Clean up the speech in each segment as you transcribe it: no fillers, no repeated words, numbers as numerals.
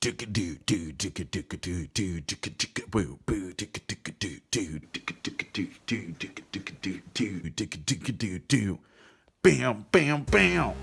Bam, bam, bam.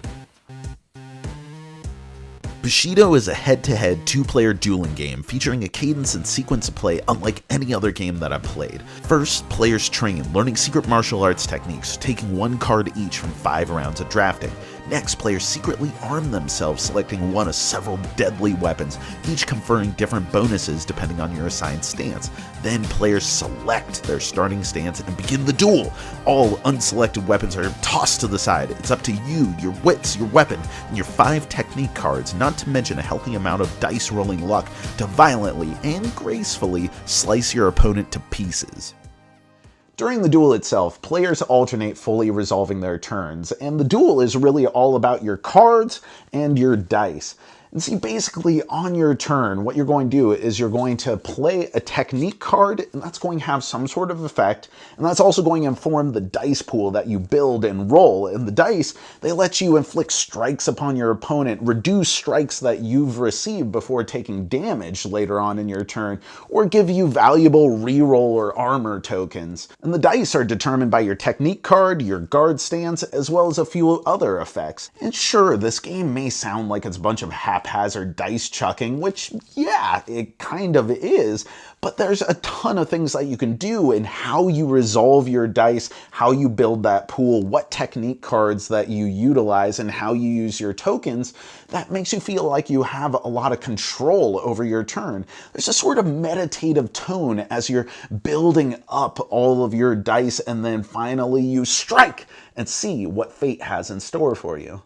Bushido is a head-to-head two-player dueling game featuring a cadence and sequence of play unlike any other game that I've played. First, players train, learning secret martial arts techniques, taking one card each from 5 rounds of drafting. Next, players secretly arm themselves, selecting one of several deadly weapons, each conferring different bonuses depending on your assigned stance. Then players select their starting stance and begin the duel. All unselected weapons are tossed to the side. It's up to you, your wits, your weapon, and your 5 technique cards, not to mention a healthy amount of dice rolling luck, to violently and gracefully slice your opponent to pieces. During the duel itself, players alternate fully resolving their turns, and the duel is really all about your cards and your dice. And see, basically on your turn, what you're going to do is you're going to play a technique card, and that's going to have some sort of effect, and that's also going to inform the dice pool that you build and roll. And the dice, they let you inflict strikes upon your opponent, reduce strikes that you've received before taking damage later on in your turn, or give you valuable reroll or armor tokens. And the dice are determined by your technique card, your guard stance, as well as a few other effects. And sure, this game may sound like it's a bunch of haphazard dice chucking, which, yeah, it kind of is, but there's a ton of things that you can do in how you resolve your dice, how you build that pool, what technique cards that you utilize, and how you use your tokens that makes you feel like you have a lot of control over your turn. There's a sort of meditative tone as you're building up all of your dice, and then finally you strike and see what fate has in store for you.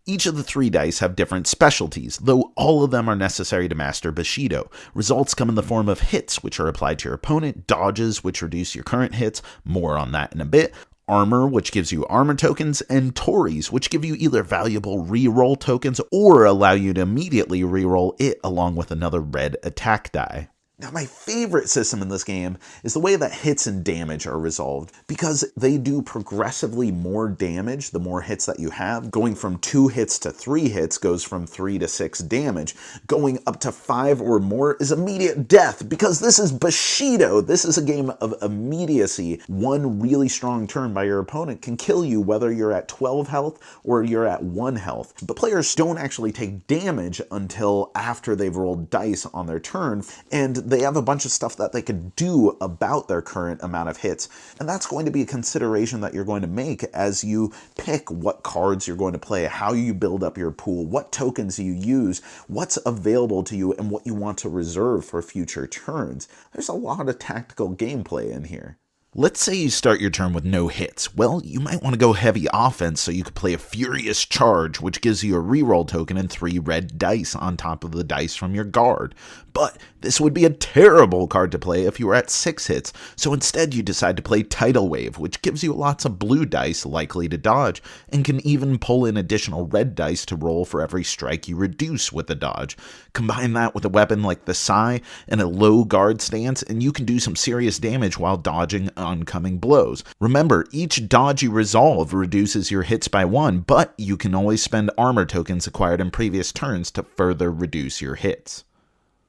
Each of the 3 dice have different specialties, though all of them are necessary to master Bushido. Results come in the form of hits, which are applied to your opponent, dodges, which reduce your current hits, more on that in a bit, armor, which gives you armor tokens, and tories, which give you either valuable reroll tokens or allow you to immediately reroll it along with another red attack die. Now, my favorite system in this game is the way that hits and damage are resolved, because they do progressively more damage the more hits that you have. Going from 2 hits to 3 hits goes from 3 to 6 damage. Going up to 5 or more is immediate death, because this is Bushido. This is a game of immediacy. One really strong turn by your opponent can kill you whether you're at 12 health or you're at 1 health. But players don't actually take damage until after they've rolled dice on their turn, and they have a bunch of stuff that they could do about their current amount of hits. And that's going to be a consideration that you're going to make as you pick what cards you're going to play, how you build up your pool, what tokens you use, what's available to you, and what you want to reserve for future turns. There's a lot of tactical gameplay in here. Let's say you start your turn with no hits. Well, you might want to go heavy offense so you could play a Furious Charge, which gives you a reroll token and 3 red dice on top of the dice from your guard. But this would be a terrible card to play if you were at 6 hits, so instead you decide to play Tidal Wave, which gives you lots of blue dice likely to dodge, and can even pull in additional red dice to roll for every strike you reduce with the dodge. Combine that with a weapon like the Sai and a low guard stance, and you can do some serious damage while dodging oncoming blows. Remember, each dodge you resolve reduces your hits by 1, but you can always spend armor tokens acquired in previous turns to further reduce your hits.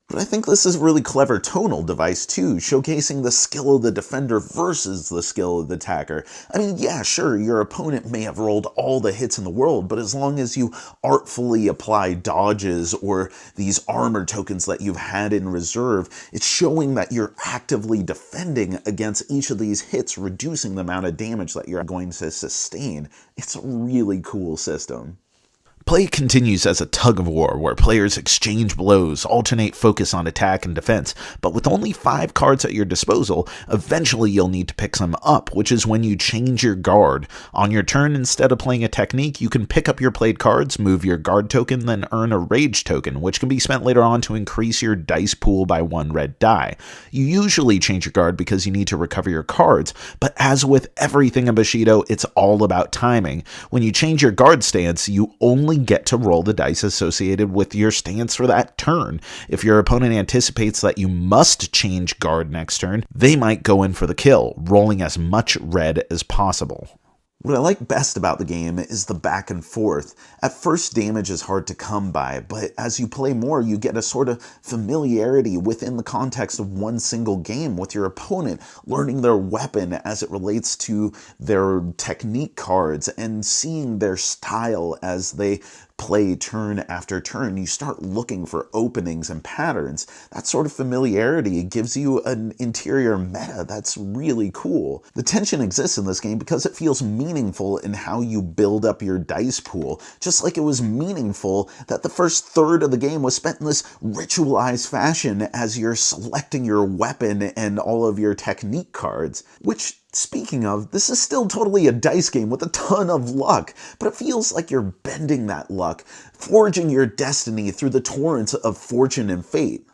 But I think this is a really clever tonal device too, showcasing the skill of the defender versus the skill of the attacker. I mean, yeah, sure, your opponent may have rolled all the hits in the world, but as long as you artfully apply dodges or these armor tokens that you've had in reserve, it's showing that you're actively defending against each of these hits, reducing the amount of damage that you're going to sustain. It's a really cool system. Play continues as a tug-of-war where players exchange blows, alternate focus on attack and defense, but with only 5 cards at your disposal, eventually you'll need to pick some up, which is when you change your guard. On your turn, instead of playing a technique, you can pick up your played cards, move your guard token, then earn a rage token, which can be spent later on to increase your dice pool by 1 red die. You usually change your guard because you need to recover your cards, but as with everything in Bushido, it's all about timing. When you change your guard stance, you only get to roll the dice associated with your stance for that turn. If your opponent anticipates that you must change guard next turn, they might go in for the kill, rolling as much red as possible. What I like best about the game is the back and forth. At first, damage is hard to come by, but as you play more, you get a sort of familiarity within the context of one single game with your opponent, learning their weapon as it relates to their technique cards and seeing their style as they play turn after turn. You start looking for openings and patterns. That sort of familiarity gives you an interior meta that's really cool. The tension exists in this game because it feels meaningful in how you build up your dice pool, just like it was meaningful that the first third of the game was spent in this ritualized fashion as you're selecting your weapon and all of your technique cards, which, speaking of, this is still totally a dice game with a ton of luck, but it feels like you're bending that luck, forging your destiny through the torrents of fortune and fate.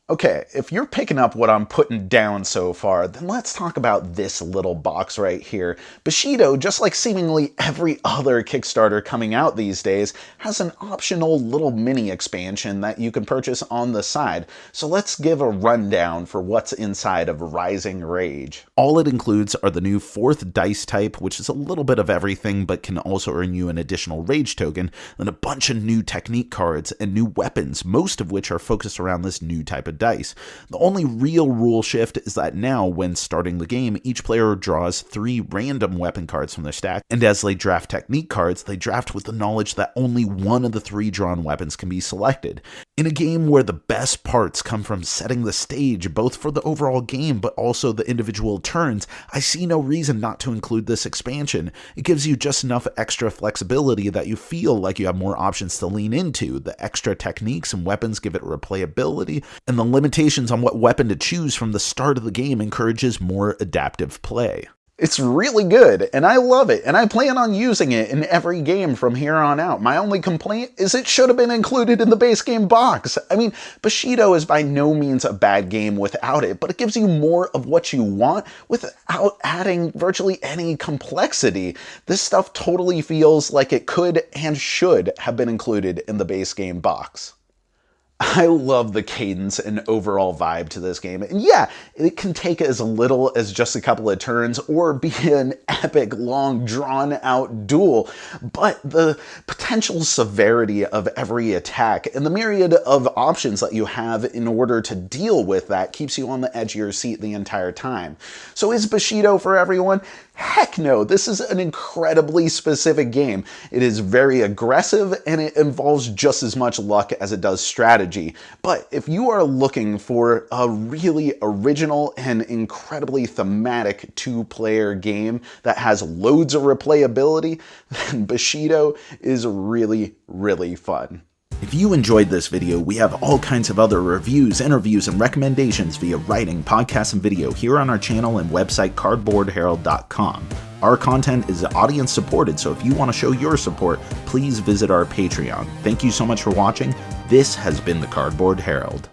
Okay, if you're picking up what I'm putting down so far, then let's talk about this little box right here. Bushido, just like seemingly every other Kickstarter coming out these days, has an optional little mini expansion that you can purchase on the side. So let's give a rundown for what's inside of Rising Rage. All it includes are the new 4th dice type, which is a little bit of everything but can also earn you an additional rage token, then a bunch of new technique cards and new weapons, most of which are focused around this new type of dice. The only real rule shift is that now, when starting the game, each player draws 3 random weapon cards from their stack, and as they draft technique cards, they draft with the knowledge that only one of the 3 drawn weapons can be selected. In a game where the best parts come from setting the stage, both for the overall game but also the individual turns, I see no reason not to include this expansion. It gives you just enough extra flexibility that you feel like you have more options to lean into. The extra techniques and weapons give it replayability, and the limitations on what weapon to choose from the start of the game encourages more adaptive play. It's really good, and I love it, and I plan on using it in every game from here on out. My only complaint is it should have been included in the base game box. I mean, Bushido is by no means a bad game without it, but it gives you more of what you want without adding virtually any complexity. This stuff totally feels like it could and should have been included in the base game box. I love the cadence and overall vibe to this game. And yeah, it can take as little as just a couple of turns or be an epic, long, drawn-out duel. But the potential severity of every attack and the myriad of options that you have in order to deal with that keeps you on the edge of your seat the entire time. So is Bushido for everyone? Heck no, this is an incredibly specific game. It is very aggressive and it involves just as much luck as it does strategy. But if you are looking for a really original and incredibly thematic 2-player game that has loads of replayability, then Bushido is really, really fun. If you enjoyed this video, we have all kinds of other reviews, interviews, and recommendations via writing, podcasts, and video here on our channel and website cardboardherald.com. Our content is audience supported, so if you want to show your support, please visit our Patreon. Thank you so much for watching. This has been the Cardboard Herald.